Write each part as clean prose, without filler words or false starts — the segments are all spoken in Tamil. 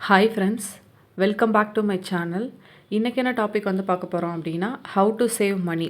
Hi friends, welcome back to my channel. இன்றைக்கி என்ன டாபிக் வந்து பார்க்க போகிறோம் அப்படின்னா, ஹவு டு சேவ் மணி.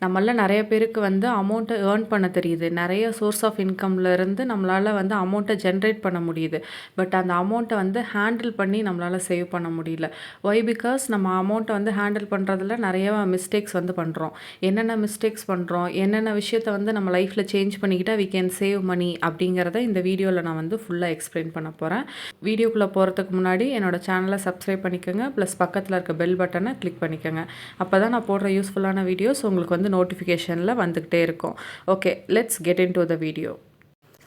நம்மள நிறைய பேருக்கு வந்து அமௌண்ட்டை ஏர்ன் பண்ண தெரியுது. நிறைய சோர்ஸ் ஆஃப் இன்கம்லேருந்து நம்மளால் வந்து அமௌண்ட்டை ஜென்ரேட் பண்ண முடியுது. பட் அந்த அமௌண்ட்டை வந்து ஹேண்டில் பண்ணி நம்மளால் சேவ் பண்ண முடியல. ஒய்? பிகாஸ் நம்ம அமௌண்ட்டை வந்து ஹேண்டில் பண்ணுறதுல நிறைய மிஸ்டேக்ஸ் வந்து பண்ணுறோம். என்னென்ன மிஸ்டேக்ஸ் பண்ணுறோம், என்னென்ன விஷயத்தை வந்து நம்ம லைஃப்பில் சேஞ்ச் பண்ணிக்கிட்டால் வி கேன் சேவ் மணி அப்படிங்கிறத இந்த வீடியோவில் நான் வந்து ஃபுல்லாக எக்ஸ்பிளைன் பண்ண போகிறேன். வீடியோக்குள்ளே போகிறதுக்கு முன்னாடி என்னோடய சேனலை சப்ஸ்கிரைப் பண்ணிக்கோங்க. ப்ளஸ் பக்கத்தில் இருக்க பெல் பட்டனை கிளிக் பண்ணிக்கோங்க. அப்போ தான் நான் போடுற யூஸ்ஃபுல்லான வீடியோஸ் உங்களுக்கு வந்து நோட்டிஃபிகேஷனில் வந்துக்கிட்டே இருக்கும். Okay, let's get in to the video.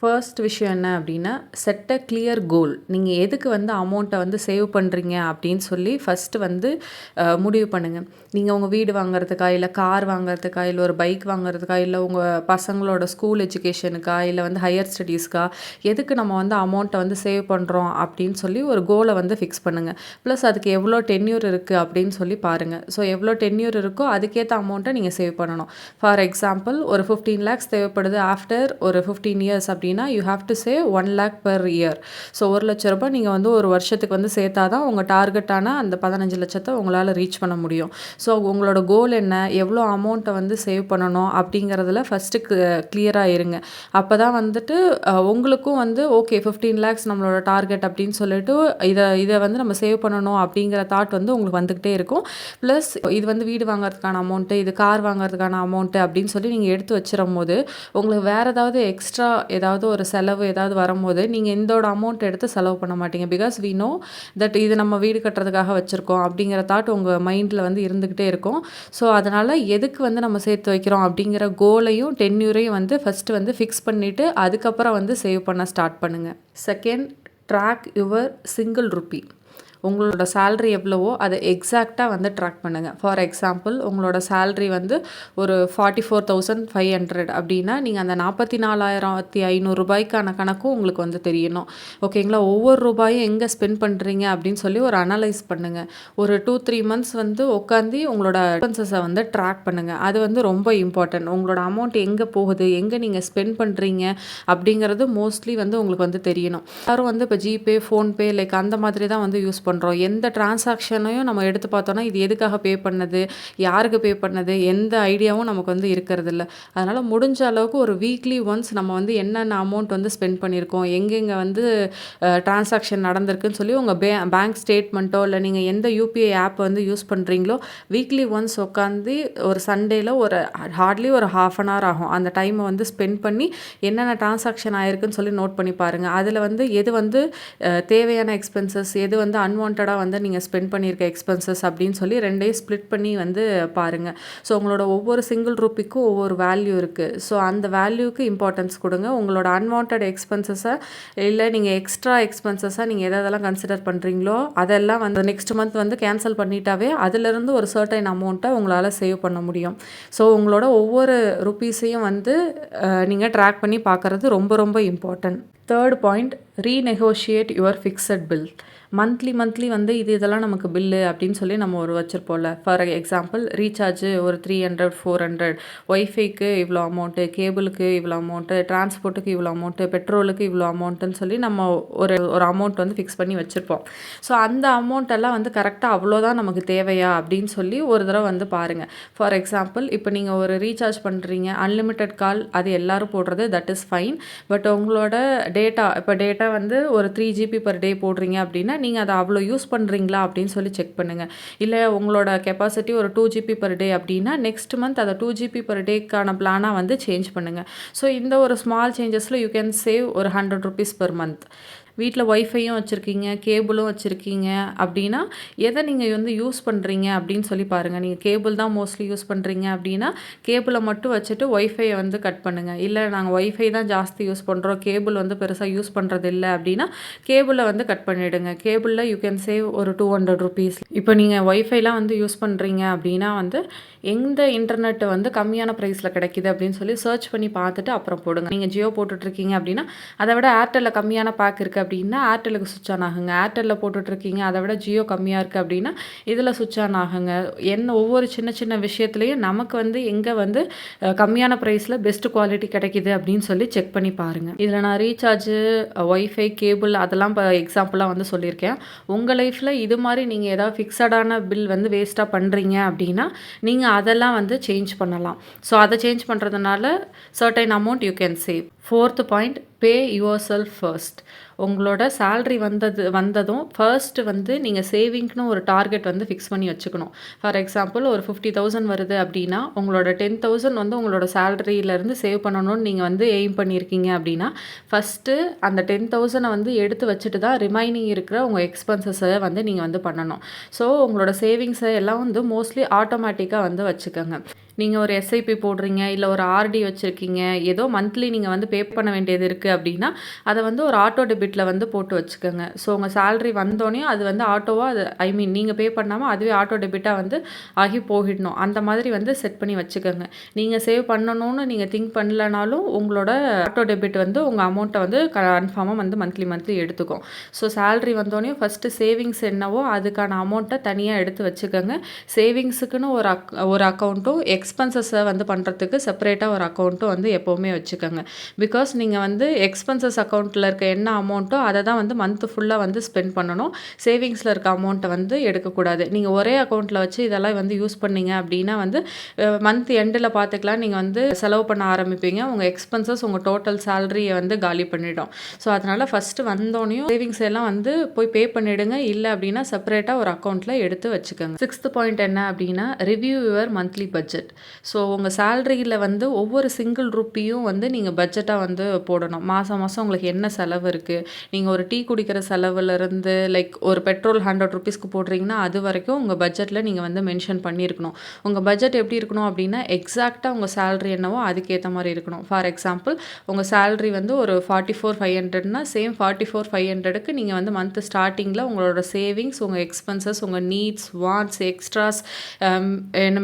First விஷயம் என்ன அப்படின்னா, செட் அ கிளியர் கோல். நீங்கள் எதுக்கு வந்து அமௌண்ட்டை வந்து சேவ் பண்ணுறீங்க அப்படின்னு சொல்லி ஃபஸ்ட்டு வந்து முடிவு பண்ணுங்கள். நீங்கள் உங்கள் வீடு வாங்குறதுக்கா, இல்லை கார் வாங்குறதுக்கா, இல்லை ஒரு பைக் வாங்குறதுக்கா, இல்லை உங்கள் பசங்களோட ஸ்கூல் எஜுகேஷனுக்கா, இல்லை வந்து ஹையர் ஸ்டடீஸ்க்கா, எதுக்கு நம்ம வந்து அமௌண்ட்டை வந்து சேவ் பண்ணுறோம் அப்படின்னு சொல்லி ஒரு கோலை வந்து ஃபிக்ஸ் பண்ணுங்கள். ப்ளஸ் அதுக்கு எவ்வளோ டென்யூர் இருக்குது அப்படின்னு சொல்லி பாருங்கள். ஸோ எவ்வளோ டென்யூர் இருக்கோ அதுக்கேற்ற அமௌண்ட்டை நீங்கள் சேவ் பண்ணணும். ஃபார் எக்ஸாம்பிள், ஒரு 15 lakhs தேவைப்படுது ஆஃப்டர் ஒரு 15 years அப்படின்னா you have to save 1 lakh per year. So 1,00,000 ரூபாய் நீங்கள் வந்து ஒரு வருஷத்துக்கு வந்து சேர்த்தா தான் உங்கள் டார்கெட்டான அந்த 15 லட்சத்தை உங்களால் ரீச் பண்ண முடியும். ஸோ உங்களோட கோல் என்ன, எவ்வளோ அமௌண்ட்டை வந்து சேவ் பண்ணணும் அப்படிங்கிறதுல ஃபஸ்ட்டு கிளியராக இருங்க. அப்போ தான் வந்துட்டு உங்களுக்கும் வந்து ஓகே 15 lakhs நம்மளோட டார்கெட் அப்படின்னு சொல்லிட்டு இதை வந்து நம்ம சேவ் பண்ணணும் அப்படிங்கிற தாட் வந்து உங்களுக்கு வந்துக்கிட்டே இருக்கும். ப்ளஸ் இது வந்து வீடு வாங்குறதுக்கான அமௌண்ட்டு, இது கார் வாங்குறதுக்கான அமௌண்ட்டு அப்படின்னு சொல்லி நீங்கள் எடுத்து வச்சிரும் போது உங்களுக்கு வேறு ஏதாவது எக்ஸ்ட்ரா ஏதாவது ஒரு செலவு ஏதாவது வரும்போது நீங்கள் இதோட அமௌண்ட் எடுத்து செலவு பண்ண மாட்டீங்க. பிகாஸ் வி நோ தட் இது நம்ம வீடு கட்டுறதுக்காக வச்சுருக்கோம் அப்படிங்கிற தாட் உங்கள் மைண்டில் வந்து இருந்துக்கிட்டே இருக்கும். ஸோ அதனால் எதுக்கு வந்து நம்ம சேர்த்து வைக்கிறோம் அப்படிங்கிற கோலையும் டென்யூரையும் வந்து ஃபஸ்ட்டு வந்து ஃபிக்ஸ் பண்ணிவிட்டு அதுக்கப்புறம் வந்து சேவ் பண்ண ஸ்டார்ட் பண்ணுங்கள். Second, track your single rupee. உங்களோட சேல்ரி எவ்வளவோ அதை எக்ஸாக்டாக வந்து ட்ராக் பண்ணுங்கள். ஃபார் எக்ஸாம்பிள், உங்களோட சேல்ரி வந்து ஒரு 44,500 அப்படின்னா நீங்கள் அந்த 44,500 ரூபாய்க்கான கணக்கும் உங்களுக்கு வந்து தெரியணும். ஓகேங்களா? ஒவ்வொரு ரூபாயும் எங்கே ஸ்பெண்ட் பண்ணுறீங்க அப்படின்னு சொல்லி ஒரு அனலைஸ் பண்ணுங்கள். ஒரு 2-3 months வந்து உட்காந்து உங்களோட எக்ஸ்பென்சஸை வந்து ட்ராக் பண்ணுங்கள். அது வந்து ரொம்ப இம்பார்ட்டன்ட். உங்களோட அமௌண்ட் எங்கே போகுது, எங்கே நீங்கள் ஸ்பெண்ட் பண்ணுறீங்க அப்படிங்கிறது மோஸ்ட்லி வந்து உங்களுக்கு வந்து தெரியணும். எல்லாரும் வந்து இப்போ ஜிபே, ஃபோன்பே லைக் அந்த மாதிரி தான் வந்து யூஸ் பண்ணுறோம். எந்த டிரான்சாக்ஷனையும் நம்ம எடுத்து பார்த்தோன்னா இது எதுக்காக பே பண்ணது, யாருக்கு பே பண்ணது, எந்த ஐடியாவும் நமக்கு வந்து இருக்கிறது இல்லை. அதனால் முடிஞ்ச அளவுக்கு ஒரு வீக்லி ஒன்ஸ் நம்ம வந்து என்னென்ன அமௌண்ட் வந்து ஸ்பெண்ட் பண்ணியிருக்கோம், எங்கெங்கே வந்து டிரான்சாக்ஷன் நடந்திருக்குன்னு சொல்லி உங்கள் பேங்க் ஸ்டேட்மெண்ட்டோ இல்லை நீங்கள் எந்த யூபிஐ ஆப் வந்து யூஸ் பண்ணுறீங்களோ வீக்லி ஒன்ஸ் உட்காந்து ஒரு சண்டேயில் ஒரு ஹார்ட்லி ஒரு 1/2 hour ஆகும். அந்த டைமை வந்து ஸ்பெண்ட் பண்ணி என்னென்ன டிரான்சாக்ஷன் ஆயிருக்குன்னு சொல்லி நோட் பண்ணி பாருங்கள். அதில் வந்து எது வந்து தேவையான எக்ஸ்பென்சஸ், எது வந்து அன்வான்டாக வந்து நீங்கள் ஸ்பெண்ட் பண்ணியிருக்க எக்ஸ்பென்சஸ் அப்படின்னு சொல்லி ரெண்டையும் ஸ்ப்ளிட் பண்ணி வந்து பாருங்கள். ஸோ உங்களோட ஒவ்வொரு சிங்கிள் ரூபிக்கும் ஒவ்வொரு வேல்யூ இருக்குது. ஸோ அந்த வேல்யூக்கு இம்பார்ட்டன்ஸ் கொடுங்க. உங்களோட அன்வான்ட் எக்ஸ்பென்சஸை இல்லை நீங்கள் எக்ஸ்ட்ரா எக்ஸ்பென்சஸாக நீங்கள் எதெல்லாம் கன்சிடர் பண்ணுறீங்களோ அதெல்லாம் வந்து நெக்ஸ்ட் மந்த் வந்து கேன்சல் பண்ணிட்டாவே அதிலிருந்து ஒரு சர்டைன் அமௌண்ட்டை உங்களால் சேவ் பண்ண முடியும். ஸோ உங்களோட ஒவ்வொரு ருப்பீஸையும் வந்து நீங்கள் ட்ராக் பண்ணி பார்க்குறது ரொம்ப ரொம்ப important. Third point, renegotiate your fixed bill. Monthly வந்து இதெல்லாம் நமக்கு பில்லு அப்படின்னு சொல்லி நம்ம ஒரு வச்சுருப்போம்ல. ஃபார் எக்ஸாம்பிள், ரீசார்ஜு ஒரு 300, 400, ஒய்ஃபைக்கு இவ்வளோ அமௌண்ட்டு, கேபிளுக்கு இவ்வளோ அமௌண்ட்டு, டிரான்ஸ்போர்ட்டுக்கு இவ்வளோ அமௌண்ட்டு, பெட்ரோலுக்கு இவ்வளோ அமௌண்ட்டுன்னு சொல்லி நம்ம ஒரு அமௌண்ட் வந்து ஃபிக்ஸ் பண்ணி வச்சுருப்போம். ஸோ அந்த அமௌண்ட்டெல்லாம் வந்து கரெக்டாக அவ்வளோதான் நமக்கு தேவையா அப்படின்னு சொல்லி ஒரு தடவை வந்து பாருங்கள். ஃபார் எக்ஸாம்பிள், இப்போ நீங்கள் ஒரு ரீசார்ஜ் பண்ணுறீங்க, அன்லிமிட்டெட் கால், அது எல்லோரும் போடுறது, தட் இஸ் ஃபைன். பட் உங்களோட டேட்டா வந்து ஒரு 3 GB per day போடுறீங்க அப்படின்னா நீங்கள் அதை அவ்வளோ யூஸ் பண்ணுறீங்களா அப்படின்னு சொல்லி செக் பண்ணுங்கள். இல்லை உங்களோட கெப்பாசிட்டி ஒரு 2 GB per day அப்படின்னா நெக்ஸ்ட் மந்த் அதை 2 GB per dayக்கான பிளானாக வந்து சேஞ்ச் பண்ணுங்கள். ஸோ இந்த ஒரு ஸ்மால் சேஞ்சஸில் யூ கேன் சேவ் ஒரு 100 rupees per month. வீட்டில் ஒய்ஃபையும் வச்சுருக்கீங்க, கேபிளும் வச்சுருக்கீங்க அப்படின்னா எதை நீங்கள் வந்து யூஸ் பண்ணுறீங்க அப்படின்னு சொல்லி பாருங்கள். நீங்கள் கேபிள் தான் மோஸ்ட்லி யூஸ் பண்ணுறீங்க அப்படின்னா கேபிளை மட்டும் வச்சுட்டு ஒய்ஃபையை வந்து கட் பண்ணுங்கள். இல்லை நாங்கள் ஒய்ஃபை தான் ஜாஸ்தி யூஸ் பண்ணுறோம், கேபிள் வந்து பெருசாக யூஸ் பண்ணுறது இல்லை அப்படின்னா கேபிளை வந்து கட் பண்ணிவிடுங்க. கேபிளில் யூ கேன் சேவ் ஒரு 200 rupees. இப்போ நீங்கள் ஒய்ஃபைலாம் வந்து யூஸ் பண்ணுறீங்க அப்படின்னா வந்து எந்த இன்டர்நெட் வந்து கம்மியான ப்ரைஸில் கிடைக்கிது அப்படின்னு சொல்லி சர்ச் பண்ணி பார்த்துட்டு அப்புறம் போடுங்க. நீங்கள் ஜியோ போட்டுட்ருக்கீங்க அப்படின்னா அதை விட ஏர்டெல்லில் கம்மியான பேக் இருக்குது அப்படின்னா ஏர்டெலுக்கு சுவிட்ச் ஆன் ஆகுங்க. ஏர்டெல்லில் போட்டுட்ருக்கீங்க, அதை விட ஜியோ கம்மியாக இருக்குது அப்படின்னா இதில் சுவிட்ச் ஆன் ஆகுங்க. ஒவ்வொரு சின்ன சின்ன விஷயத்துலையும் நமக்கு வந்து எங்கே வந்து கம்மியான ப்ரைஸில் பெஸ்ட் குவாலிட்டி கிடைக்கிது அப்படின்னு சொல்லி செக் பண்ணி பாருங்கள். இதில் நான் ரீசார்ஜு, ஒய்ஃபை, கேபிள் அதெல்லாம் இப்போ எக்ஸாம்பிளாக வந்து சொல்லியிருக்கேன். உங்கள் லைஃப்பில் இது மாதிரி நீங்கள் ஏதாவது ஃபிக்ஸடான பில் வந்து வேஸ்ட்டாக பண்ணுறீங்க அப்படின்னா நீங்கள் அதெல்லாம் வந்து சேஞ்ச் பண்ணலாம். ஸோ அதை சேஞ்ச் பண்ணுறதுனால certain amount you can save. 4th point, pay your self first. உங்களோட சேல்ரி வந்ததும் ஃபர்ஸ்ட்டு வந்து நீங்கள் சேவிங்க்னு ஒரு டார்கெட் வந்து ஃபிக்ஸ் பண்ணி வச்சுக்கணும். ஃபார் எக்ஸாம்பிள் ஒரு 50,000 வருது அப்படின்னா உங்களோட 10,000 வந்து உங்களோட சேலரியிலேருந்து சேவ் பண்ணணும்னு நீங்கள் வந்து எய்ம் பண்ணியிருக்கீங்க அப்படின்னா ஃபஸ்ட்டு அந்த 10,000 வந்து எடுத்து வச்சுட்டு தான் ரிமைனிங் இருக்கிற உங்கள் எக்ஸ்பென்சஸை வந்து நீங்கள் வந்து பண்ணணும். ஸோ உங்களோட சேவிங்ஸை எல்லாம் வந்து மோஸ்ட்லி ஆட்டோமேட்டிக்காக வந்து வச்சுக்கோங்க. நீங்கள் ஒரு எஸ்ஐபி போடுறீங்க, இல்லை ஒரு ஆர்டி வச்சுருக்கீங்க, ஏதோ மந்த்லி நீங்கள் வந்து பே பண்ண வேண்டியது இருக்குது அப்படின்னா அதை வந்து ஒரு ஆட்டோ டெபிட்டில் வந்து போட்டு வச்சுக்கோங்க. ஸோ உங்கள் சேலரி வந்தோடனே அது வந்து ஆட்டோவாக நீங்கள் பே பண்ணாமல் அதுவே ஆட்டோ டெபிட்டாக வந்து ஆகி போகிடணும். அந்த மாதிரி வந்து செட் பண்ணி வச்சுக்கோங்க. நீங்கள் சேவ் பண்ணணும்னு நீங்கள் திங்க் பண்ணலனாலும் உங்களோட ஆட்டோ டெபிட் வந்து உங்கள் அமௌண்ட்டை வந்து கன்ஃபார்மாக வந்து மந்த்லி எடுத்துக்கும். ஸோ சேலரி வந்தோடனே ஃபஸ்ட்டு சேவிங்ஸ் என்னவோ அதுக்கான அமௌண்ட்டை தனியாக எடுத்து வச்சுக்கோங்க. சேவிங்ஸுக்குன்னு ஒரு அக்கௌண்ட்டும் எக்ஸ்பென்சஸை வந்து பண்ணுறதுக்கு செப்பரேட்டாக ஒரு அக்கௌண்ட்டும் வந்து எப்போவுமே வச்சுக்கோங்க. பிகாஸ் நீங்கள் வந்து எக்ஸ்பென்சஸ் அக்கௌண்ட்டில் இருக்க என்ன அமௌண்ட்டோ அதை தான் வந்து மந்த் ஃபுல்லாக வந்து ஸ்பெண்ட் பண்ணணும். சேவிங்ஸில் இருக்க அமௌண்ட்டை வந்து எடுக்கக்கூடாது. நீங்கள் ஒரே அக்கௌண்ட்டில் வச்சு இதெல்லாம் வந்து யூஸ் பண்ணீங்க அப்படின்னா வந்து மந்த் எண்டில் பார்த்துக்கலாம், நீங்கள் வந்து செலவு பண்ண ஆரம்பிப்பீங்க. உங்கள் எக்ஸ்பென்சஸ் உங்கள் டோட்டல் சேலரியை வந்து காலி பண்ணிடும். ஸோ அதனால் ஃபஸ்ட்டு வந்தோடனையும் சேவிங்ஸ் எல்லாம் வந்து போய் பே பண்ணிவிடுங்க. இல்லை அப்படின்னா செப்பரேட்டாக ஒரு அக்கௌண்ட்டில் எடுத்து வச்சுக்கோங்க. 6th பாயிண்ட் என்ன அப்படின்னா review your monthly budget. So உங்கள் சேலரியில் வந்து ஒவ்வொரு சிங்கிள் ருப்பியும் வந்து நீங்கள் பட்ஜெட்டாக வந்து போடணும். மாதம் உங்களுக்கு என்ன செலவு இருக்குது, நீங்கள் ஒரு டீ குடிக்கிற செலவுலேருந்து லைக் ஒரு பெட்ரோல் 100 ருபீஸ்க்கு போடுறீங்கன்னா அது வரைக்கும் உங்கள் பட்ஜெட்டில் நீங்கள் வந்து மென்ஷன் பண்ணியிருக்கணும். உங்கள் பட்ஜெட் எப்படி இருக்கணும் அப்படின்னா எக்ஸாக்டாக உங்கள் சேலரி என்னவோ அதுக்கேற்ற மாதிரி இருக்கணும். ஃபார் எக்ஸாம்பிள் உங்கள் சேலரி வந்து ஒரு 44,500னா சேம் 44,500க்கு நீங்கள் வந்து மந்த் ஸ்டார்டிங்கில் உங்களோட சேவிங்ஸ், உங்கள் எக்ஸ்பென்சஸ், உங்கள் needs, wants, extras,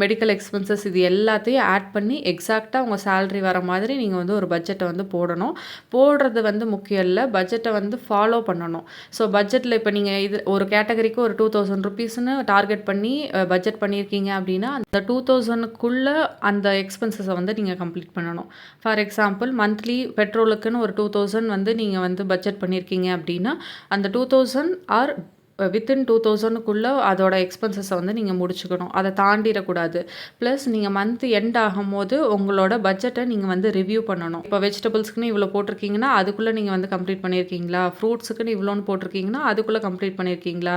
medical expenses இது எல்லாத்தையும் ஆட் பண்ணி எக்ஸாக்டாக உங்கள் சேலரி வர மாதிரி நீங்கள் வந்து ஒரு பட்ஜெட்டை வந்து போடணும். போடுறது வந்து முக்கியம் இல்லை, பட்ஜெட்டை வந்து ஃபாலோ பண்ணணும். ஸோ பட்ஜெட்டில் இப்போ நீங்கள் இது ஒரு கேட்டகரிக்கு ஒரு 2,000 ருபீஸ்னு டார்கெட் பண்ணி பட்ஜெட் பண்ணியிருக்கீங்க அப்படின்னா அந்த 2,000க்குள்ளே அந்த எக்ஸ்பென்சஸை வந்து நீங்கள் கம்ப்ளீட் பண்ணணும். ஃபார் எக்ஸாம்பிள் மந்த்லி பெட்ரோலுக்குன்னு ஒரு 2,000 வந்து நீங்கள் வந்து பட்ஜெட் பண்ணியிருக்கீங்க அப்படின்னா அந்த 2,000 ஆர் வித்தின் 2,000க்குள்ளே அதோட எக்ஸ்பென்சஸை வந்து நீங்கள் முடிச்சுக்கணும். அதை தாண்டிடக்கூடாது. ப்ளஸ் நீங்கள் மந்த் எண்ட் ஆகும்போது உங்களோட பட்ஜெட்டை நீங்கள் வந்து ரிவ்யூ பண்ணணும். இப்போ வெஜிடபிள்ஸ்க்குன்னு இவ்வளோ போட்டிருக்கீங்கன்னா அதுக்குள்ளே நீங்கள் வந்து கம்ப்ளீட் பண்ணியிருக்கீங்களா, ஃப்ரூட்ஸுக்குன்னு இவ்வளோன்னு போட்டிருக்கீங்கன்னா அதுக்குள்ளே கம்ப்ளீட் பண்ணியிருக்கீங்களா,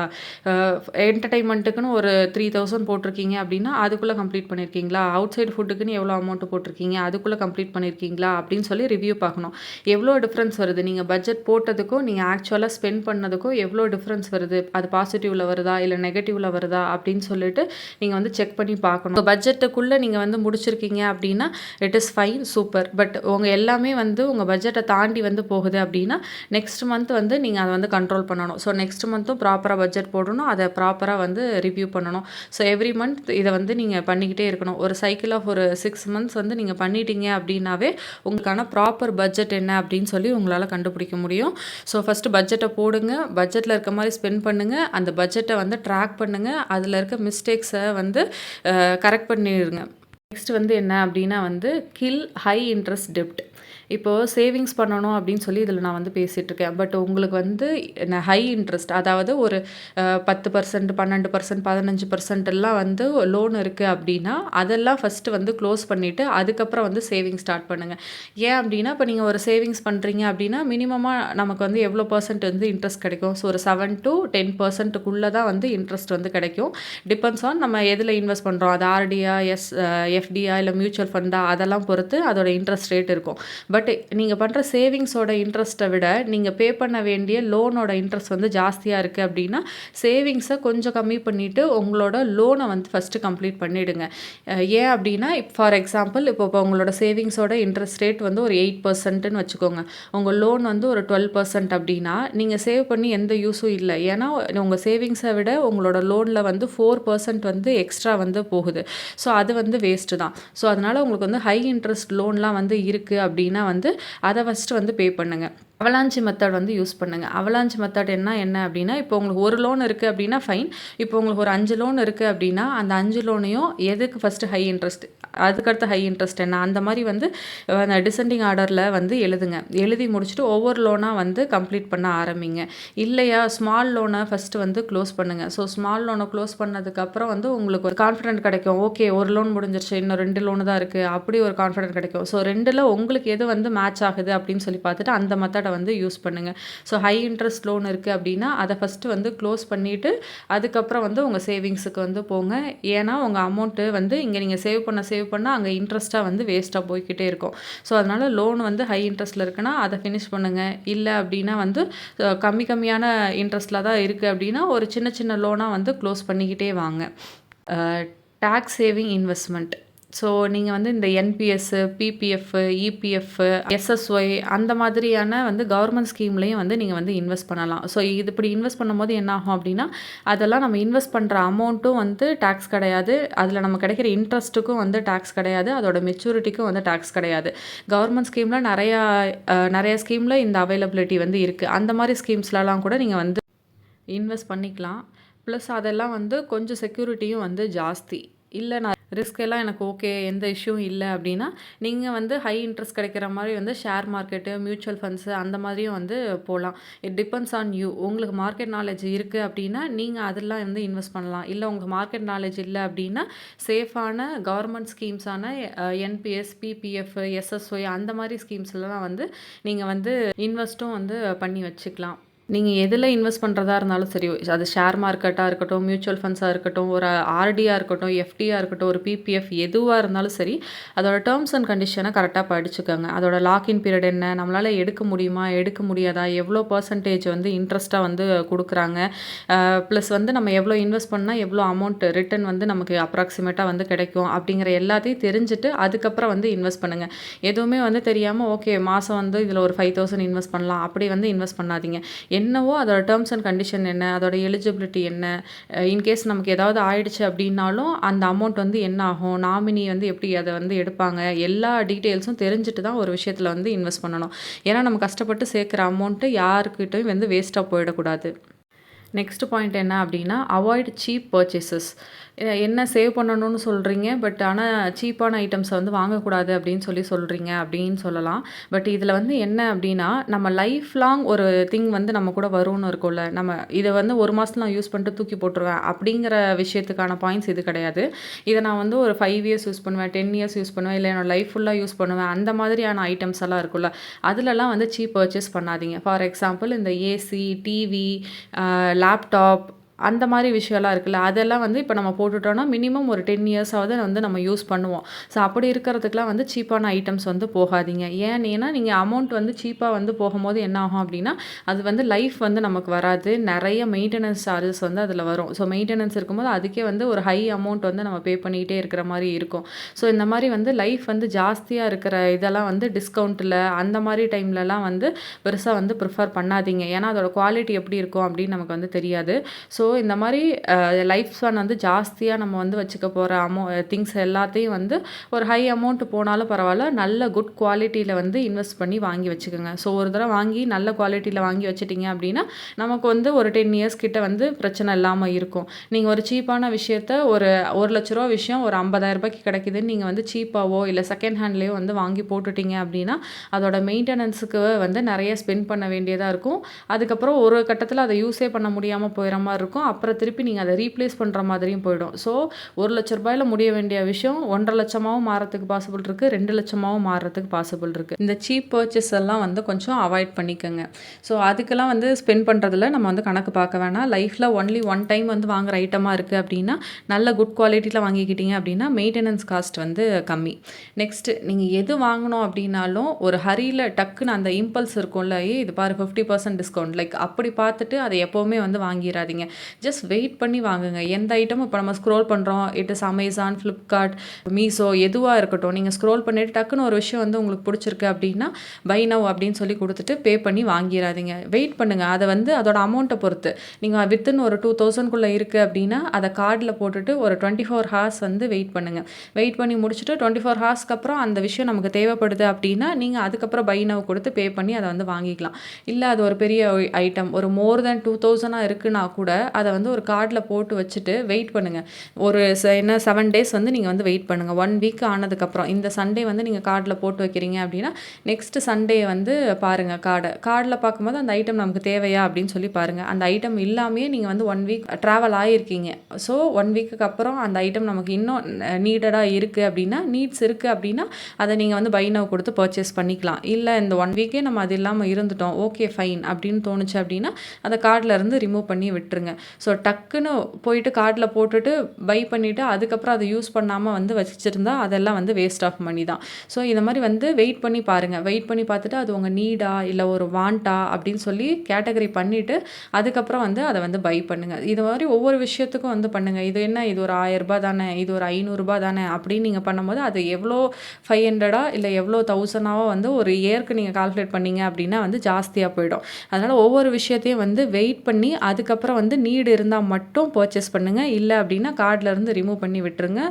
என்டர்டைன்மெண்ட்டுக்குன்னு ஒரு 3,000 போட்டிருக்கீங்க அப்படின்னா அதுக்குள்ளே கம்ப்ளீட் பண்ணியிருக்கீங்களா, அவுட் சைடு ஃபுட்டுக்குன்னு எவ்வளோ அமௌண்ட்டு போட்டிருக்கீங்க அதுக்குள்ளே கம்ப்ளீட் பண்ணியிருக்கீங்களா அப்படின்னு சொல்லி ரிவ்யூ பார்க்கணும். எவ்வளோ டிஃப்ரென்ஸ் வருது, நீங்கள் பட்ஜெட் போட்டதுக்கும் நீங்கள் ஆக்சுவலாக ஸ்பெண்ட் பண்ணதுக்கும் எவ்வளோ டிஃப்ரென்ஸ் வருது, அது பாசிட்டிவில் வருதா இல்லை நெகட்டிவில் வருதா அப்படின்னு சொல்லிட்டு நீங்கள் வந்து செக் பண்ணி பார்க்கணும். உங்கள் பட்ஜெட்டுக்குள்ளே நீங்கள் வந்து முடிச்சிருக்கீங்க அப்படின்னா it is fine, super. But உங்கள் எல்லாமே வந்து உங்கள் பட்ஜெட்டை தாண்டி வந்து போகுது அப்படின்னா நெக்ஸ்ட் மந்த் வந்து நீங்கள் அதை வந்து கண்ட்ரோல் பண்ணணும். ஸோ நெக்ஸ்ட் மந்த்தும் ப்ராப்பராக பட்ஜெட் போடணும், அதை ப்ராப்பராக வந்து ரிவ்யூ பண்ணணும். ஸோ எவ்ரி மந்த் இதை வந்து நீங்கள் பண்ணிக்கிட்டே இருக்கணும். ஒரு சைக்கிள் ஆஃப் ஒரு 6 months வந்து நீங்கள் பண்ணிட்டீங்க அப்படின்னாவே உங்களுக்கான ப்ராப்பர் பட்ஜெட் என்ன அப்படின்னு சொல்லி உங்களால் கண்டுபிடிக்க முடியும். ஸோ ஃபஸ்ட்டு பட்ஜெட்டை போடுங்க, பட்ஜெட்டில் இருக்க மாதிரி ஸ்பெண்ட் பண்ணுங்கள், அந்த பட்ஜெட்டை வந்து ட்ராக் பண்ணுங்கள், அதில் இருக்க மிஸ்டேக்ஸை வந்து கரெக்ட் பண்ணிடுங்க. நெக்ஸ்ட் வந்து என்ன அப்படின்னா வந்து கில் ஹை இன்ட்ரெஸ்ட் டெப்ட். இப்போது சேவிங்ஸ் பண்ணணும் அப்படின்னு சொல்லி இதில் நான் வந்து பேசிகிட்ருக்கேன். பட் உங்களுக்கு வந்து ஹை இன்ட்ரெஸ்ட், அதாவது ஒரு 10%, 12%, 15% எல்லாம் வந்து லோன் இருக்குது அப்படின்னா அதெல்லாம் ஃபஸ்ட்டு வந்து க்ளோஸ் பண்ணிவிட்டு அதுக்கப்புறம் வந்து சேவிங் ஸ்டார்ட் பண்ணுங்கள். ஏன் அப்படின்னா இப்போ நீங்கள் ஒரு சேவிங்ஸ் பண்ணுறீங்க அப்படின்னா மினிமமாக நமக்கு வந்து எவ்வளோ பர்சன்ட் வந்து இன்ட்ரெஸ்ட் கிடைக்கும். ஸோ ஒரு 7 to 10% தான் வந்து இன்ட்ரெஸ்ட் வந்து கிடைக்கும். டிபெண்ட்ஸ் ஆன் நம்ம எதில் இன்வெஸ்ட் பண்ணுறோம், அது ஆர்டியா, எஃப்டியா இல்லை மியூச்சுவல் ஃபண்டா அதெல்லாம் பொறுத்து அதோட இன்ட்ரெஸ்ட் ரேட் இருக்கும். பட் நீங்கள் பண்ணுற சேவிங்ஸோட இன்ட்ரெஸ்ட்டை விட நீங்கள் பே பண்ண வேண்டிய லோனோட இன்ட்ரெஸ்ட் வந்து ஜாஸ்தியாக இருக்குது அப்படின்னா சேவிங்ஸை கொஞ்சம் கம்மி பண்ணிவிட்டு உங்களோட லோனை வந்து ஃபஸ்ட்டு கம்ப்ளீட் பண்ணிவிடுங்க. ஏன் அப்படின்னா ஃபார் எக்ஸாம்பிள் இப்போ உங்களோட சேவிங்ஸோட இன்ட்ரெஸ்ட் ரேட் வந்து ஒரு 8%ன்னு வச்சுக்கோங்க, உங்கள் லோன் வந்து ஒரு 12% அப்படின்னா நீங்கள் சேவ் பண்ணி எந்த யூஸும் இல்லை. ஏன்னா உங்கள் சேவிங்ஸை விட உங்களோட லோனில் வந்து 4% வந்து எக்ஸ்ட்ரா வந்து போகுது. ஸோ அது வந்து வேஸ்ட்டு தான். ஸோ அதனால் உங்களுக்கு வந்து ஹை இன்ட்ரெஸ்ட் லோன்லாம் வந்து இருக்குது அப்படின்னா வந்து அதை ஃபஸ்ட்டு வந்து பே பண்ணுங்கள். அவலாஞ்சி மெத்தட் வந்து யூஸ் பண்ணுங்க. அவலாஞ்சி மெத்தட் என்ன அப்படின்னா, இப்போ உங்களுக்கு 1 லோன் இருக்கு அப்படின்னா ஃபைன். இப்போ உங்களுக்கு ஒரு 5 லோன் இருக்கு அப்படின்னா, அந்த 5 லோனையும் எதுக்கு ஃபர்ஸ்ட்டு ஹை இன்ட்ரெஸ்ட், அதுக்கடுத்து ஹை இன்ட்ரெஸ்ட் என்ன, அந்த மாரி வந்து அந்த டிசெண்டிங் ஆர்டர்ல வந்து எழுதுங்க. எழுதி முடிச்சுட்டு ஒவ்வொரு லோனா வந்து கம்ப்ளீட் பண்ண ஆரம்பிங்க. இல்லையா ஸ்மால் லோன ஃபர்ஸ்ட்டு வந்து க்ளோஸ் பண்ணுங்க. ஸோ ஸ்மால் லோன க்ளோஸ் பண்ணதுக்கப்புறம் வந்து உங்களுக்கு ஒரு கான்ஃபிடென்ட் கிடைக்கும். ஓகே, ஒரு லோன் முடிஞ்சிருச்சு, இன்னும் 2 லோனு தான் இருக்கு. அப்படி ஒரு கான்ஃபிடென்ட் கிடைக்கும். ஸோ 2ல உங்களுக்கு எது வந்து மேட்ச் ஆகுது அப்படின்னு சொல்லி பார்த்துட்டு அந்த மெத்தட வந்து யூஸ் பண்ணுங்க. ஸோ ஹை இன்ட்ரெஸ்ட் லோன் இருக்குது அப்படின்னா அதை ஃபஸ்ட்டு வந்து க்ளோஸ் பண்ணிவிட்டு அதுக்கப்புறம் வந்து உங்கள் சேவிங்ஸுக்கு வந்து போங்க. ஏன்னா உங்கள் அமௌண்ட்டு வந்து இங்கே நீங்கள் சேவ் பண்ண அங்கே இன்ட்ரெஸ்ட்டாக வந்து வேஸ்ட்டாக போய்க்கிட்டே இருக்கும். ஸோ அதனால் லோன் வந்து ஹை இன்ட்ரெஸ்ட்டில் இருக்குன்னா அதை ஃபினிஷ் பண்ணுங்கள். இல்லை அப்படின்னா வந்து கம்மியான இன்ட்ரெஸ்ட்டில் தான் இருக்குது அப்படின்னா ஒரு சின்ன சின்ன லோனாக வந்து க்ளோஸ் பண்ணிக்கிட்டே வாங்க. Tax saving investment. ஸோ நீங்கள் வந்து இந்த என்பிஎஸ்ஸு, பிபிஎஃப்பு, இபிஎஃப்பு, எஸ்எஸ்ஒய் அந்த மாதிரியான வந்து கவர்மெண்ட் ஸ்கீம்லேயும் வந்து நீங்கள் வந்து இன்வெஸ்ட் பண்ணலாம். ஸோ இது இப்படி இன்வெஸ்ட் பண்ணும்போது என்ன ஆகும் அப்படின்னா, அதெல்லாம் நம்ம இன்வெஸ்ட் பண்ணுற அமௌண்ட்டும் வந்து டேக்ஸ் கிடையாது. அதில் நம்ம கிடைக்கிற இன்ட்ரெஸ்ட்டுக்கும் வந்து டேக்ஸ் கிடையாது. அதோட மெச்சூரிட்டிக்கும் வந்து டேக்ஸ் கிடையாது. கவர்மெண்ட் ஸ்கீமில் நிறைய ஸ்கீமில் இந்த அவைலபிலிட்டி வந்து இருக்குது. அந்த மாதிரி ஸ்கீம்ஸ்லலாம் கூட நீங்கள் வந்து இன்வெஸ்ட் பண்ணிக்கலாம். ப்ளஸ் அதெல்லாம் வந்து கொஞ்சம் செக்யூரிட்டியும் வந்து ஜாஸ்தி. இல்லை நான் ரிஸ்க் எல்லாம் எனக்கு ஓகே, எந்த இஷ்யூவும் இல்லை அப்படின்னா நீங்கள் வந்து ஹை இன்ட்ரெஸ்ட் கிடைக்கிற மாதிரி வந்து ஷேர் மார்க்கெட்டு, மியூச்சுவல் ஃபண்ட்ஸு அந்த மாதிரியும் வந்து போகலாம். It depends on you. உங்களுக்கு மார்க்கெட் நாலேஜ் இருக்குது அப்படின்னா நீங்கள் அதெல்லாம் வந்து இன்வெஸ்ட் பண்ணலாம். இல்லை உங்களுக்கு மார்க்கெட் நாலேஜ் இல்லை அப்படின்னா சேஃபான கவர்மெண்ட் ஸ்கீம்ஸான என்பிஎஸ், பிபிஎஃப், எஸ்எஸ்ஒய் அந்த மாதிரி ஸ்கீம்ஸ்லாம் வந்து நீங்கள் வந்து இன்வெஸ்ட்டும் வந்து பண்ணி வச்சுக்கலாம். நீங்கள் எதில் இன்வெஸ்ட் பண்ணுறதா இருந்தாலும் சரி, அது ஷேர் மார்க்கெட்டாக இருக்கட்டும், மியூச்சுவல் ஃபண்ட்ஸாக இருக்கட்டும், ஒரு ஆர்டியாக இருக்கட்டும், எஃப்டியாக இருக்கட்டும், ஒரு பிபிஎஃப் எதுவாக இருந்தாலும் சரி, அதோட டேர்ம்ஸ் அண்ட் கண்டிஷனை கரெக்டாக படிச்சுக்கோங்க. அதோட லாக்இன் பீரியட் என்ன, நம்மளால் எடுக்க முடியுமா, எடுக்க முடியாதா, எவ்வளோ பர்சன்டேஜ் வந்து இன்ட்ரெஸ்ட்டாக வந்து கொடுக்குறாங்க, ப்ளஸ் வந்து நம்ம எவ்வளோ இன்வெஸ்ட் பண்ணால் எவ்வளோ அமௌண்ட் ரிட்டர்ன் வந்து நமக்கு அப்ராக்சிமேட்டாக வந்து கிடைக்கும் அப்படிங்கிற எல்லாத்தையும் தெரிஞ்சுட்டு அதுக்கப்புறம் வந்து இன்வெஸ்ட் பண்ணுங்கள். எதுவுமே வந்து தெரியாமல் ஓகே மாதம் வந்து இதில் ஒரு 5000 இன்வெஸ்ட் பண்ணலாம் அப்படி வந்து இன்வெஸ்ட் பண்ணாதீங்க. என்னவோ அதோட டேர்ம்ஸ் அண்ட் கண்டிஷன் என்ன, அதோட எலிஜிபிலிட்டி என்ன, இன்கேஸ் நமக்கு ஏதாவது ஆயிடுச்சு அப்படின்னாலும் அந்த அமௌண்ட் வந்து என்ன ஆகும், நாமினி வந்து எப்படி அதை வந்து எடுப்பாங்க, எல்லா டீட்டெயில்ஸும் தெரிஞ்சுட்டு தான் ஒரு விஷயத்தில் வந்து இன்வெஸ்ட் பண்ணணும். ஏன்னா நம்ம கஷ்டப்பட்டு சேர்க்குற அமௌண்ட்டு யாருக்கிட்டையும் வந்து வேஸ்ட்டாக போயிடக்கூடாது. நெக்ஸ்ட் பாயிண்ட் என்ன அப்படின்னா, அவாய்ட் சீப் பர்ச்சேசஸ். என்ன சேவ் பண்ணணும்னு சொல்கிறீங்க, பட் ஆனால் சீப்பான ஐட்டம்ஸை வந்து வாங்கக்கூடாது அப்படின்னு சொல்கிறீங்க அப்படின்னு சொல்லலாம். பட் இதில் வந்து என்ன அப்படின்னா, நம்ம லைஃப் லாங் ஒரு திங் வந்து நம்ம கூட வரும்னு இருக்கும்ல, நம்ம இதை வந்து ஒரு மாதத்துல நான் யூஸ் பண்ணிட்டு தூக்கி போட்டுருவேன் அப்படிங்கிற விஷயத்துக்கான பாயிண்ட்ஸ் இது கிடையாது. இதை நான் வந்து ஒரு 5 இயர்ஸ் யூஸ் பண்ணுவேன், 10 இயர்ஸ் யூஸ் பண்ணுவேன், இல்லை என்னோட லைஃப் ஃபுல்லாக யூஸ் பண்ணுவேன், அந்த மாதிரியான ஐட்டம்ஸ் எல்லாம் இருக்குல்ல, அதிலலாம் வந்து சீப் பர்ச்சேஸ் பண்ணாதீங்க. ஃபார் எக்ஸாம்பிள் இந்த ஏசி, டிவி, லேப்டாப் அந்த மாதிரி விஷயம்லாம் இருக்குல்ல, அதெல்லாம் வந்து இப்போ நம்ம போட்டுட்டோம்னா மினிமம் ஒரு 10 இயர்ஸாவது வந்து நம்ம யூஸ் பண்ணுவோம். ஸோ அப்படி இருக்கிறதுக்கெலாம் வந்து சீப்பான ஐட்டம்ஸ் வந்து போகாதீங்க. ஏன்னா நீங்கள் அமௌண்ட் வந்து சீப்பாக வந்து போகும்போது என்ன ஆகும் அப்படின்னா, அது வந்து லைஃப் வந்து நமக்கு வராது. நிறைய மெயின்டெனன்ஸ் சார்ஜஸ் வந்து அதில் வரும். ஸோ மெயின்டெனன்ஸ் இருக்கும்போது அதுக்கே வந்து ஒரு ஹை அமௌண்ட் வந்து நம்ம பே பண்ணிக்கிட்டே இருக்கிற மாதிரி இருக்கும். ஸோ இந்த மாதிரி வந்து லைஃப் வந்து ஜாஸ்தியாக இருக்கிற இதெல்லாம் வந்து டிஸ்கவுண்ட்டில் அந்த மாதிரி டைம்லலாம் வந்து பெருசாக வந்து ப்ரிஃபர் பண்ணாதீங்க. ஏன்னா அதோட குவாலிட்டி எப்படி இருக்கும் அப்படின்னு நமக்கு வந்து தெரியாது. ஸோ இந்த மாதிரி லைஃப் ஸ்பேன் வந்து ஜாஸ்தியாக நம்ம வந்து வச்சுக்க போகிற திங்ஸ் எல்லாத்தையும் வந்து ஒரு ஹை அமௌண்ட் போனாலும் பரவாயில்ல, நல்ல குட் குவாலிட்டியில் வந்து இன்வெஸ்ட் பண்ணி வாங்கி வச்சுக்கோங்க. ஸோ ஒரு தடவை வாங்கி நல்ல குவாலிட்டியில் வாங்கி வச்சிட்டிங்க அப்படின்னா நமக்கு வந்து ஒரு 10 இயர்ஸ் கிட்ட வந்து பிரச்சனை இல்லாமல் இருக்கும். நீங்கள் ஒரு சீப்பான விஷயத்த ஒரு 1 லட்ச ரூபா விஷயம் ஒரு 50,000 ரூபாய்க்கு கிடைக்குதுன்னு நீங்கள் வந்து சீப்பாவோ இல்லை செகண்ட் ஹேண்ட்லேயோ வந்து வாங்கி போட்டுட்டீங்க அப்படின்னா அதோட மெயின்டெனன்ஸுக்கு வந்து நிறைய ஸ்பெண்ட் பண்ண வேண்டியதாக இருக்கும். அதுக்கப்புறம் ஒரு கட்டத்தில் அதை யூஸே பண்ண முடியாமல் போயிற மாதிரி இருக்கும். அப்புறம் திருப்பி நீங்கள் அதை ரீப்ளேஸ் பண்ணுற மாதிரியும் போயிடும். ஸோ 1 லட்ச ரூபாயில் முடிய வேண்டிய விஷயம் 1.5 லட்சமாகவும் மாறத்துக்கு பாசிபிள் இருக்குது, 2 லட்சமாகவும் மாறத்துக்கு பாசிபிள் இருக்குது. இந்த சீப் பர்ச்சேஸ் எல்லாம் வந்து கொஞ்சம் அவாய்ட் பண்ணிக்கோங்க. ஸோ அதுக்கெல்லாம் வந்து ஸ்பெண்ட் பண்ணுறதுல நம்ம வந்து கணக்கு பார்க்க வேணாம். லைஃப்பில் ஒன்லி ஒன் டைம் வந்து வாங்குற ஐட்டமாக இருக்குது அப்படின்னா நல்ல குட் குவாலிட்டியில் வாங்கிக்கிட்டீங்க அப்படின்னா மெயின்டெனன்ஸ் காஸ்ட் வந்து கம்மி. நெக்ஸ்ட்டு நீங்கள் எது வாங்கணும் அப்படின்னாலும் ஒரு ஹரியில் டக்குன்னு அந்த இம்பல்ஸ் இருக்கும்ல, இது பாரு 50% டிஸ்கவுண்ட் லைக் அப்படி பார்த்துட்டு அதை எப்போவுமே வந்து வாங்கிடாதீங்க. ஜஸ்ட் வெயிட் பண்ணி வாங்குங்க. எந்த ஐட்டமும் இப்போ நம்ம ஸ்க்ரோல் பண்ணுறோம், it is Amazon, Flipkart, Meesho எதுவாக இருக்கட்டும், நீங்கள் ஸ்க்ரோல் பண்ணிவிட்டு டக்குன்னு ஒரு விஷயம் வந்து உங்களுக்கு பிடிச்சிருக்கு அப்படின்னா பை நவ் அப்படின்னு சொல்லி கொடுத்துட்டு பே பண்ணி வாங்கிடாதீங்க. வெயிட் பண்ணுங்கள். அதை வந்து அதோட அமௌண்ட்டை பொறுத்து நீங்கள் வித்தின் ஒரு 2000க்குள்ளே இருக்குது அப்படின்னா அதை கார்டில் போட்டுட்டு ஒரு 24 ஹார்ஸ் வந்து வெயிட் பண்ணுங்கள். வெயிட் பண்ணி முடிச்சுட்டு 24 ஹார்ஸ்க்கு அப்புறம் அந்த விஷயம் நமக்கு தேவைப்படுது அப்படின்னா நீங்கள் அதுக்கப்புறம் பை நவ் கொடுத்து பே பண்ணி அதை வந்து வாங்கிக்கலாம். இல்லை அது ஒரு பெரிய ஐட்டம் ஒரு மோர் தென் 2000 இருக்குன்னா கூட அதை வந்து ஒரு கார்டில் போட்டு வச்சுட்டு வெயிட் பண்ணுங்கள். ஒரு 7 டேஸ் வந்து நீங்கள் வந்து வெயிட் பண்ணுங்கள். 1 வீக் ஆனதுக்கப்புறம் இந்த சண்டே வந்து நீங்கள் கார்டில் போட்டு வைக்கிறீங்க அப்படின்னா நெக்ஸ்ட் சண்டே வந்து பாருங்கள் கார்டில் பார்க்கும்போது அந்த ஐட்டம் நமக்கு தேவையா அப்படின்னு சொல்லி பாருங்கள். அந்த ஐட்டம் இல்லாமே நீங்கள் வந்து 1 வீக் ட்ராவல் ஆகியிருக்கீங்க. ஸோ 1 வீக்குக்கு அப்புறம் அந்த ஐட்டம் நமக்கு இன்னும் நீடடாக இருக்குது அப்படின்னா நீட்ஸ் இருக்குது அப்படின்னா அதை நீங்கள் வந்து பை நவ் கொடுத்து பர்ச்சேஸ் பண்ணிக்கலாம். இல்லை இந்த 1 வீக்கே நம்ம அது இல்லாமல் இருந்துட்டோம், ஓகே ஃபைன் அப்படின்னு தோணுச்சு அப்படின்னா அதை கார்டில் இருந்து ரிமூவ் பண்ணி விட்டுருங்க. ஸோ டக்குன்னு போயிட்டு கார்டில் போட்டுட்டு பை பண்ணிவிட்டு அதுக்கப்புறம் அதை யூஸ் பண்ணாமல் வந்து வச்சுருந்தா அதெல்லாம் வந்து வேஸ்ட் ஆஃப் மணி தான். ஸோ இந்த மாதிரி வந்து வெயிட் பண்ணி பாருங்கள். வெயிட் பண்ணி பார்த்துட்டு அது உங்கள் நீடா இல்லை ஒரு வாண்டா அப்படின்னு சொல்லி கேட்டகரி பண்ணிவிட்டு அதுக்கப்புறம் வந்து அதை வந்து பை பண்ணுங்கள். இது மாதிரி ஒவ்வொரு விஷயத்துக்கும் வந்து பண்ணுங்கள். இது என்ன, இது ஒரு 1000 தானே, இது ஒரு 500 தானே அப்படின்னு நீங்கள் பண்ணும்போது அது எவ்வளோ 500 இல்லை எவ்வளோ 1000 வந்து ஒரு இயருக்கு நீங்கள் கால்குலேட் பண்ணீங்க அப்படின்னா வந்து ஜாஸ்தியாக போயிடும். அதனால் ஒவ்வொரு விஷயத்தையும் வந்து வெயிட் பண்ணி அதுக்கப்புறம் வந்து நீடு இருந்தால் மட்டும் பர்ச்சேஸ் பண்ணுங்கள். இல்லை அப்படின்னா கார்டில் இருந்து ரிமூவ் பண்ணி விட்டுருங்க.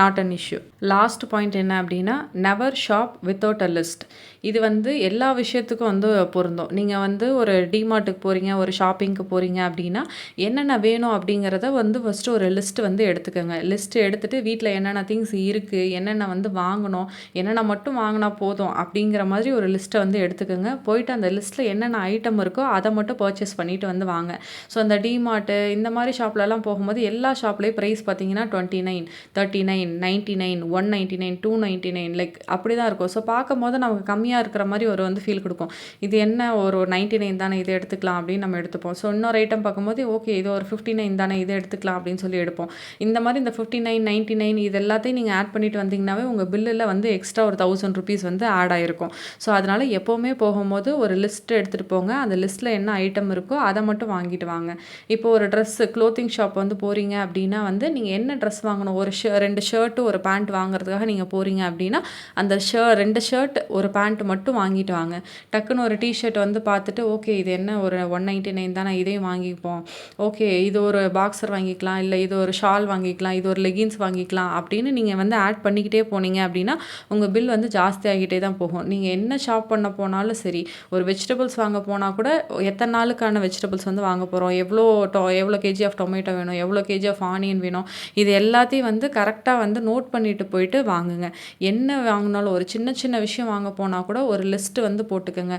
Not an issue. Last point என்ன அப்படின்னா never shop without a list. இது வந்து எல்லா விஷயத்துக்கும் வந்து பொருந்தும். நீங்கள் வந்து ஒரு டிமார்ட்டுக்கு போகிறீங்க, ஒரு ஷாப்பிங்க்கு போகிறீங்க அப்படின்னா என்னென்ன வேணும் அப்படிங்கிறத வந்து ஃபஸ்ட்டு ஒரு லிஸ்ட் வந்து எடுத்துக்கோங்க. லிஸ்ட் எடுத்துகிட்டு வீட்டில் என்னென்ன திங்ஸ் இருக்குது, என்னென்ன வந்து வாங்கணும், என்னென்ன மட்டும் வாங்கினா போதும் அப்படிங்கிற மாதிரி ஒரு லிஸ்ட்டை வந்து எடுத்துக்கோங்க. போயிட்டு அந்த லிஸ்ட்டில் என்னென்ன ஐட்டம் இருக்கோ அதை மட்டும் பர்ச்சேஸ் பண்ணிவிட்டு வந்து வாங்க. ஸோ அந்த டிமார்ட்டு இந்த மாதிரி ஷாப்லலாம் போகும்போது எல்லா ஷாப்லேயும் ப்ரைஸ் பார்த்தீங்கன்னா 29, 39, 99, 199, 299 லைக் அப்படி தான் இருக்கும். ஸோ பார்க்கும்போது நமக்கு கம்மியாக இருக்கிற மாதிரி ஒரு வந்து ஃபீல் கொடுக்கும். இது என்ன ஒரு 99 தானே, இதை எடுத்துக்கலாம் அப்படின்னு நம்ம எடுத்துப்போம். ஸோ இன்னொரு ஐட்டம் பார்க்கும்போது ஓகே இது ஒரு 59 தானே, இதை எடுத்துக்கலாம் அப்படின்னு சொல்லி எடுப்போம். இந்த மாதிரி இந்த 59, 99 இது எல்லாத்தையும் நீங்கள் ஆட் பண்ணிட்டு வந்தீங்கன்னாவே உங்கள் பில்லில் வந்து எக்ஸ்ட்ரா ஒரு 1000 ருபீஸ் வந்து ஆட் ஆகிருக்கும். ஸோ அதனால் எப்போவுமே போகும்போது ஒரு லிஸ்ட் எடுத்துகிட்டு போங்க. அந்த லிஸ்ட்டில் என்ன ஐட்டம் இருக்கோ அதை மட்டும் வாங்கிட்டு வாங்க. இப்போ ஒரு க்ளோத்திங் ஷாப் வந்து போகிறீங்க அப்படின்னா வந்து நீங்கள் என்ன ட்ரெஸ் வாங்கணும், ஒரு 2 ஷர்ட்டு ஒரு பேண்ட் வாங்குறதுக்காக நீங்கள் போகிறீங்க அப்படின்னா அந்த 2 ஷர்ட் ஒரு பேண்ட் மட்டும் வாங்கிட்டு வாங்க. டக்குன்னு ஒரு டிஷர்ட் வந்து பார்த்துட்டு ஓகே இது என்ன ஒரு 199 தானே, இதையும் வாங்கிப்போம், ஓகே இது ஒரு பாக்ஸர் வாங்கிக்கலாம், இல்லை இது ஒரு ஷால் வாங்கிக்கலாம், இது ஒரு லெகின்ஸ் வாங்கிக்கலாம் அப்படின்னு நீங்கள் வந்து ஆட் பண்ணிக்கிட்டே போனீங்க அப்படின்னா உங்கள் பில் வந்து ஜாஸ்தி ஆகிட்டே தான் போகும். நீங்கள் என்ன ஷாப் பண்ண போனாலும் சரி, ஒரு வெஜிடபிள்ஸ் வாங்க போனால் கூட எத்தனை நாளுக்கான வெஜிடபிள்ஸ் வந்து வாங்க போகிறோம், எவ்வளோ கேஜி ஆஃப் டொமேட்டோ வேணும், எவ்வளோ கேஜி ஆஃப் ஆனியன் வேணும், இது எல்லாத்தையும் வந்து கரெக்டாக வந்து நோட் பண்ணிட்டு போயிட்டு வாங்குங்க. என்ன வாங்கினாலும் ஒரு சின்ன சின்ன விஷயம் வாங்க போனால் கூட ஒரு லிஸ்ட்டு வந்து போட்டுக்கோங்க.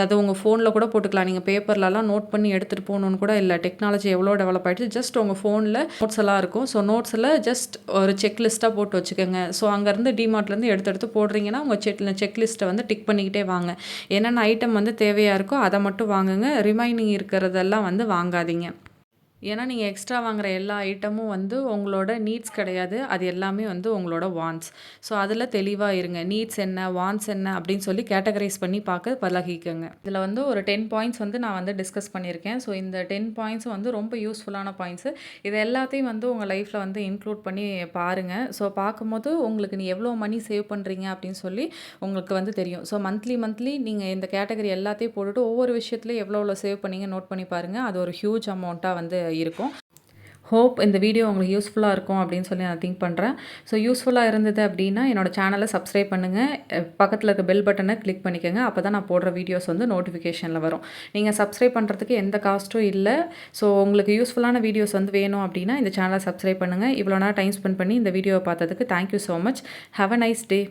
அது உங்கள் ஃபோனில் கூட போட்டுக்கலாம். நீங்கள் பேப்பர்லலாம் நோட் பண்ணி எடுத்துகிட்டு போகணுன்னு கூட இல்லை. டெக்னாலஜி எவ்வளோ டெவலப் ஆகிடுச்சு. ஜஸ்ட் உங்கள் ஃபோனில் நோட்ஸ் எல்லாம் இருக்கும். ஸோ நோட்ஸில் ஜஸ்ட் ஒரு செக் லிஸ்ட்டாக போட்டு வச்சுக்கோங்க. ஸோ அங்கேருந்து டிமார்ட்லேருந்து எடுத்து போடுறீங்கன்னா உங்கள் செக் லிஸ்ட்டை வந்து டிக் பண்ணிக்கிட்டே வாங்க. என்னென்ன ஐட்டம் வந்து தேவையாக இருக்கோ அதை மட்டும் வாங்குங்க. ரிமைனிங் இருக்கிறதெல்லாம் வந்து வாங்காதீங்க. ஏன்னா நீங்கள் எக்ஸ்ட்ரா வாங்குற எல்லா ஐட்டமும் வந்து உங்களோட நீட்ஸ் கிடையாது. அது எல்லாமே வந்து உங்களோட வாண்ட்ஸ். ஸோ அதில் தெளிவாக இருங்க. நீட்ஸ் என்ன, வாண்ட்ஸ் என்ன அப்படின்னு சொல்லி கேட்டகரைஸ் பண்ணி பார்க்க பழகிக்கோங்க. இதில் வந்து ஒரு 10 பாயிண்ட்ஸ் வந்து நான் வந்து டிஸ்கஸ் பண்ணியிருக்கேன். ஸோ இந்த 10 பாயிண்ட்ஸும் வந்து ரொம்ப யூஸ்ஃபுல்லான பாயிண்ட்ஸு. இது எல்லாத்தையும் வந்து உங்கள் லைஃப்பில் வந்து இன்க்ளூட் பண்ணி பாருங்கள். ஸோ பார்க்கும்போது உங்களுக்கு நீ எவ்வளோ மணி சேவ் பண்ணுறீங்க அப்படின்னு சொல்லி உங்களுக்கு வந்து தெரியும். ஸோ மந்த்லி நீங்கள் இந்த கேட்டகரி எல்லாத்தையும் போட்டுட்டு ஒவ்வொரு விஷயத்துலையும் எவ்வளோ சேவ் பண்ணீங்க நோட் பண்ணி பாருங்கள். அது ஒரு ஹியூஜ் அமௌண்ட்டாக வந்து இருக்கும். ஹோப் இந்த வீடியோ உங்களுக்கு யூஸ்ஃபுல்லாக இருக்கும் அப்படின்னு சொல்லி நான் திங்க் பண்ணுறேன். ஸோ யூஸ்ஃபுல்லாக இருந்தது அப்படின்னா என்னோடய சேனலை சப்ஸ்கிரைப் பண்ணுங்கள். பக்கத்தில் இருக்க பெல் பட்டனை கிளிக் பண்ணிக்கோங்க. அப்போ தான் நான் போடுற வீடியோஸ் வந்து நோட்டிஃபிகேஷனில் வரும். நீங்கள் சப்ஸ்கிரைப் பண்ணுறதுக்கு எந்த காஸ்ட்டும் இல்லை. ஸோ உங்களுக்கு யூஸ்ஃபுல்லான வீடியோஸ் வந்து வேணும் அப்படின்னா இந்த சேனலை சப்ஸ்கிரைப் பண்ணுங்கள். இவ்வளோ நேரம் டைம் ஸ்பெண்ட் பண்ணி இந்த வீடியோவை பார்த்ததுக்கு thank you so much. Have a nice day.